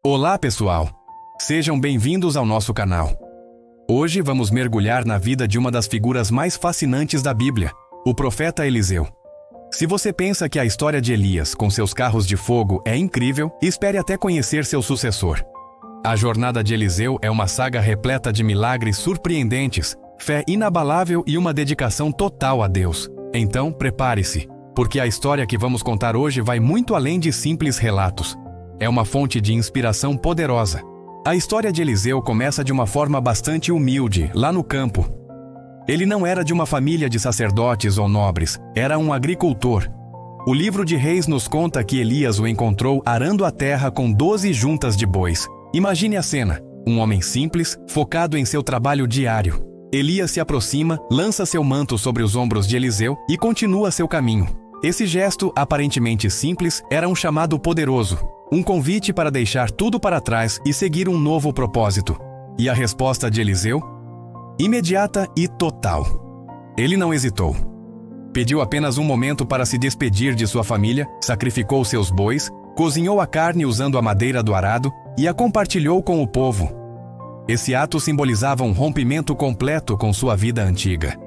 Olá, pessoal! Sejam bem-vindos ao nosso canal. Hoje vamos mergulhar na vida de uma das figuras mais fascinantes da Bíblia, o profeta Eliseu. Se você pensa que a história de Elias com seus carros de fogo é incrível, espere até conhecer seu sucessor. A jornada de Eliseu é uma saga repleta de milagres surpreendentes, fé inabalável e uma dedicação total a Deus. Então, prepare-se, porque a história que vamos contar hoje vai muito além de simples relatos. É uma fonte de inspiração poderosa. A história de Eliseu começa de uma forma bastante humilde, lá no campo. Ele não era de uma família de sacerdotes ou nobres, era um agricultor. O livro de Reis nos conta que Elias o encontrou arando a terra com 12 juntas de bois. Imagine a cena, um homem simples, focado em seu trabalho diário. Elias se aproxima, lança seu manto sobre os ombros de Eliseu e continua seu caminho. Esse gesto, aparentemente simples, era um chamado poderoso. Um convite para deixar tudo para trás e seguir um novo propósito. E a resposta de Eliseu? Imediata e total. Ele não hesitou. Pediu apenas um momento para se despedir de sua família, sacrificou seus bois, cozinhou a carne usando a madeira do arado e a compartilhou com o povo. Esse ato simbolizava um rompimento completo com sua vida antiga.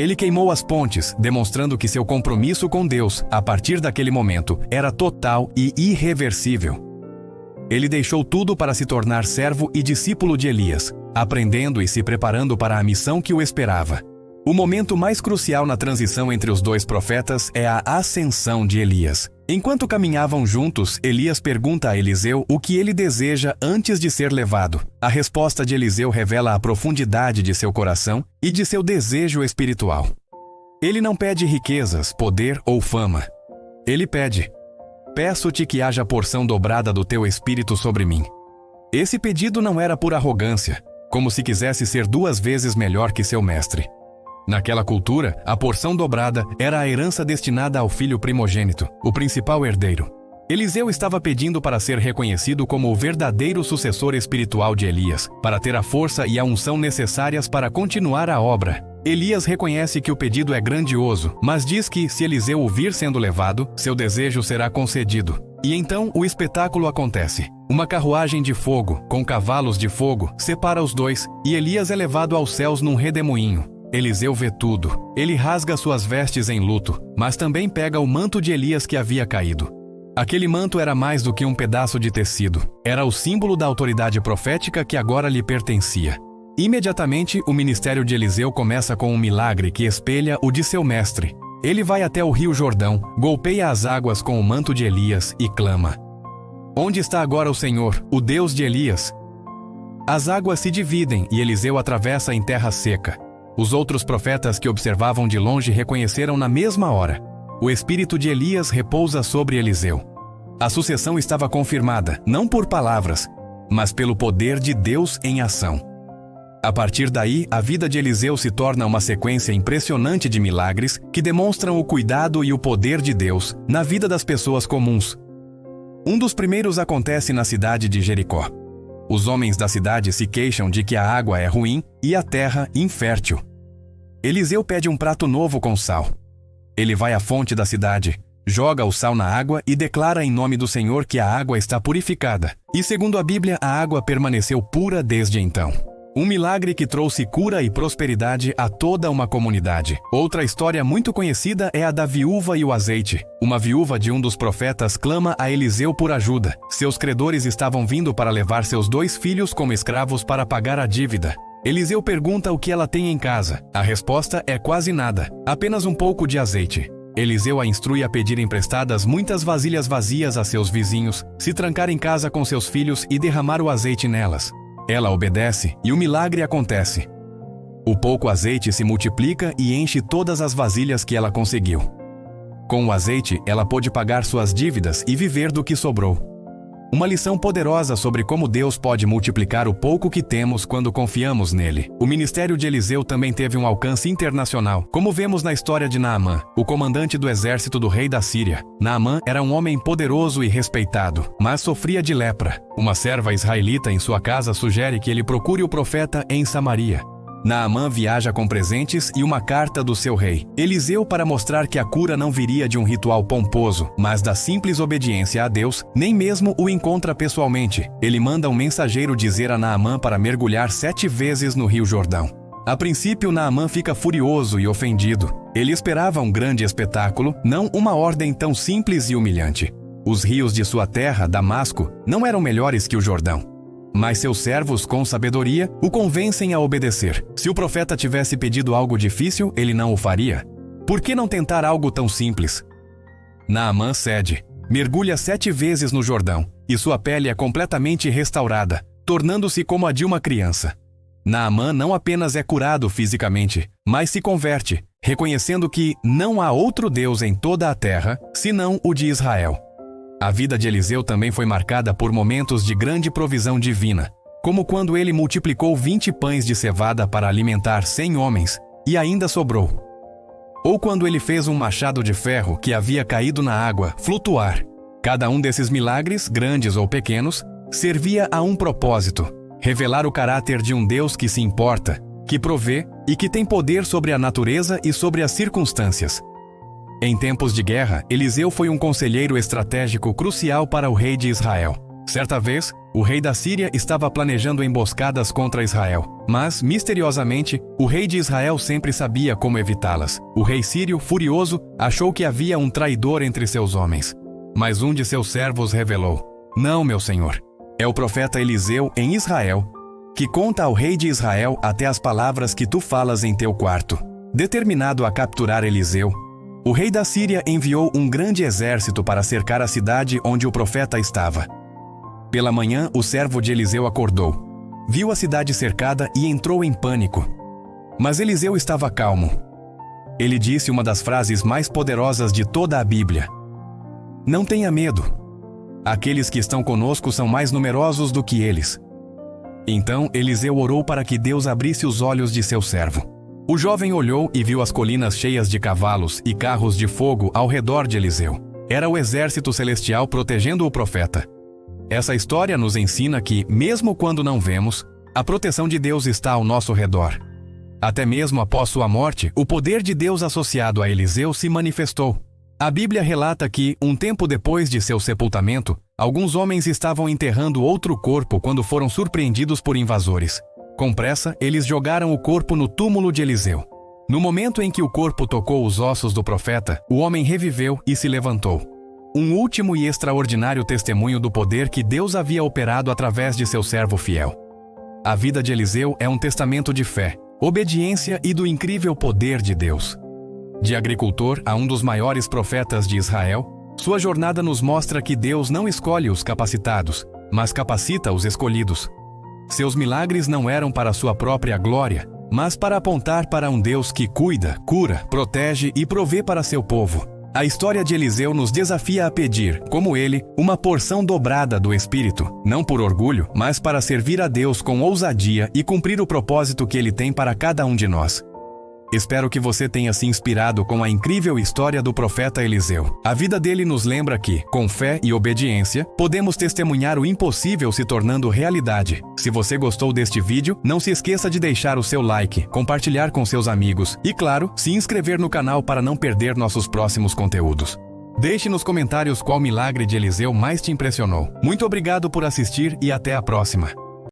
Ele queimou as pontes, demonstrando que seu compromisso com Deus, a partir daquele momento, era total e irreversível. Ele deixou tudo para se tornar servo e discípulo de Elias, aprendendo e se preparando para a missão que o esperava. O momento mais crucial na transição entre os dois profetas é a ascensão de Elias. Enquanto caminhavam juntos, Elias pergunta a Eliseu o que ele deseja antes de ser levado. A resposta de Eliseu revela a profundidade de seu coração e de seu desejo espiritual. Ele não pede riquezas, poder ou fama. Ele pede: peço-te que haja porção dobrada do teu espírito sobre mim. Esse pedido não era por arrogância, como se quisesse ser 2 vezes melhor que seu mestre. Naquela cultura, a porção dobrada era a herança destinada ao filho primogênito, o principal herdeiro. Eliseu estava pedindo para ser reconhecido como o verdadeiro sucessor espiritual de Elias, para ter a força e a unção necessárias para continuar a obra. Elias reconhece que o pedido é grandioso, mas diz que, se Eliseu o vir sendo levado, seu desejo será concedido. E então o espetáculo acontece. Uma carruagem de fogo, com cavalos de fogo, separa os dois, e Elias é levado aos céus num redemoinho. Eliseu vê tudo. Ele rasga suas vestes em luto, mas também pega o manto de Elias que havia caído. Aquele manto era mais do que um pedaço de tecido. Era o símbolo da autoridade profética que agora lhe pertencia. Imediatamente, o ministério de Eliseu começa com um milagre que espelha o de seu mestre. Ele vai até o rio Jordão, golpeia as águas com o manto de Elias e clama: onde está agora o Senhor, o Deus de Elias? As águas se dividem e Eliseu atravessa em terra seca. Os outros profetas que observavam de longe reconheceram na mesma hora. O espírito de Elias repousa sobre Eliseu. A sucessão estava confirmada, não por palavras, mas pelo poder de Deus em ação. A partir daí, a vida de Eliseu se torna uma sequência impressionante de milagres que demonstram o cuidado e o poder de Deus na vida das pessoas comuns. Um dos primeiros acontece na cidade de Jericó. Os homens da cidade se queixam de que a água é ruim e a terra infértil. Eliseu pede um prato novo com sal. Ele vai à fonte da cidade, joga o sal na água e declara em nome do Senhor que a água está purificada. E segundo a Bíblia, a água permaneceu pura desde então. Um milagre que trouxe cura e prosperidade a toda uma comunidade. Outra história muito conhecida é a da viúva e o azeite. Uma viúva de um dos profetas clama a Eliseu por ajuda. Seus credores estavam vindo para levar seus 2 filhos como escravos para pagar a dívida. Eliseu pergunta o que ela tem em casa. A resposta é quase nada, apenas um pouco de azeite. Eliseu a instrui a pedir emprestadas muitas vasilhas vazias a seus vizinhos, se trancar em casa com seus filhos e derramar o azeite nelas. Ela obedece e o milagre acontece. O pouco azeite se multiplica e enche todas as vasilhas que ela conseguiu. Com o azeite, ela pôde pagar suas dívidas e viver do que sobrou. Uma lição poderosa sobre como Deus pode multiplicar o pouco que temos quando confiamos nele. O ministério de Eliseu também teve um alcance internacional, como vemos na história de Naamã, o comandante do exército do rei da Síria. Naamã era um homem poderoso e respeitado, mas sofria de lepra. Uma serva israelita em sua casa sugere que ele procure o profeta em Samaria. Naamã viaja com presentes e uma carta do seu rei, Eliseu, para mostrar que a cura não viria de um ritual pomposo, mas da simples obediência a Deus. Nem mesmo o encontra pessoalmente. Ele manda um mensageiro dizer a Naamã para mergulhar 7 vezes no Rio Jordão. A princípio, Naamã fica furioso e ofendido. Ele esperava um grande espetáculo, não uma ordem tão simples e humilhante. Os rios de sua terra, Damasco, não eram melhores que o Jordão. Mas seus servos, com sabedoria, o convencem a obedecer. Se o profeta tivesse pedido algo difícil, ele não o faria. Por que não tentar algo tão simples? Naamã cede, mergulha 7 vezes no Jordão, e sua pele é completamente restaurada, tornando-se como a de uma criança. Naamã não apenas é curado fisicamente, mas se converte, reconhecendo que não há outro Deus em toda a terra, senão o de Israel. A vida de Eliseu também foi marcada por momentos de grande provisão divina, como quando ele multiplicou 20 pães de cevada para alimentar 100 homens, e ainda sobrou. Ou quando ele fez um machado de ferro que havia caído na água flutuar. Cada um desses milagres, grandes ou pequenos, servia a um propósito: revelar o caráter de um Deus que se importa, que provê e que tem poder sobre a natureza e sobre as circunstâncias. Em tempos de guerra, Eliseu foi um conselheiro estratégico crucial para o rei de Israel. Certa vez, o rei da Síria estava planejando emboscadas contra Israel, mas, misteriosamente, o rei de Israel sempre sabia como evitá-las. O rei sírio, furioso, achou que havia um traidor entre seus homens. Mas um de seus servos revelou: "Não, meu senhor. É o profeta Eliseu em Israel, que conta ao rei de Israel até as palavras que tu falas em teu quarto." Determinado a capturar Eliseu, o rei da Síria enviou um grande exército para cercar a cidade onde o profeta estava. Pela manhã, o servo de Eliseu acordou, viu a cidade cercada e entrou em pânico. Mas Eliseu estava calmo. Ele disse uma das frases mais poderosas de toda a Bíblia: "Não tenha medo. Aqueles que estão conosco são mais numerosos do que eles." Então Eliseu orou para que Deus abrisse os olhos de seu servo. O jovem olhou e viu as colinas cheias de cavalos e carros de fogo ao redor de Eliseu. Era o exército celestial protegendo o profeta. Essa história nos ensina que, mesmo quando não vemos, a proteção de Deus está ao nosso redor. Até mesmo após sua morte, o poder de Deus associado a Eliseu se manifestou. A Bíblia relata que, um tempo depois de seu sepultamento, alguns homens estavam enterrando outro corpo quando foram surpreendidos por invasores. Com pressa, eles jogaram o corpo no túmulo de Eliseu. No momento em que o corpo tocou os ossos do profeta, o homem reviveu e se levantou. Um último e extraordinário testemunho do poder que Deus havia operado através de seu servo fiel. A vida de Eliseu é um testamento de fé, obediência e do incrível poder de Deus. De agricultor a um dos maiores profetas de Israel, sua jornada nos mostra que Deus não escolhe os capacitados, mas capacita os escolhidos. Seus milagres não eram para sua própria glória, mas para apontar para um Deus que cuida, cura, protege e provê para seu povo. A história de Eliseu nos desafia a pedir, como ele, uma porção dobrada do Espírito, não por orgulho, mas para servir a Deus com ousadia e cumprir o propósito que Ele tem para cada um de nós. Espero que você tenha se inspirado com a incrível história do profeta Eliseu. A vida dele nos lembra que, com fé e obediência, podemos testemunhar o impossível se tornando realidade. Se você gostou deste vídeo, não se esqueça de deixar o seu like, compartilhar com seus amigos e, claro, se inscrever no canal para não perder nossos próximos conteúdos. Deixe nos comentários qual milagre de Eliseu mais te impressionou. Muito obrigado por assistir e até a próxima.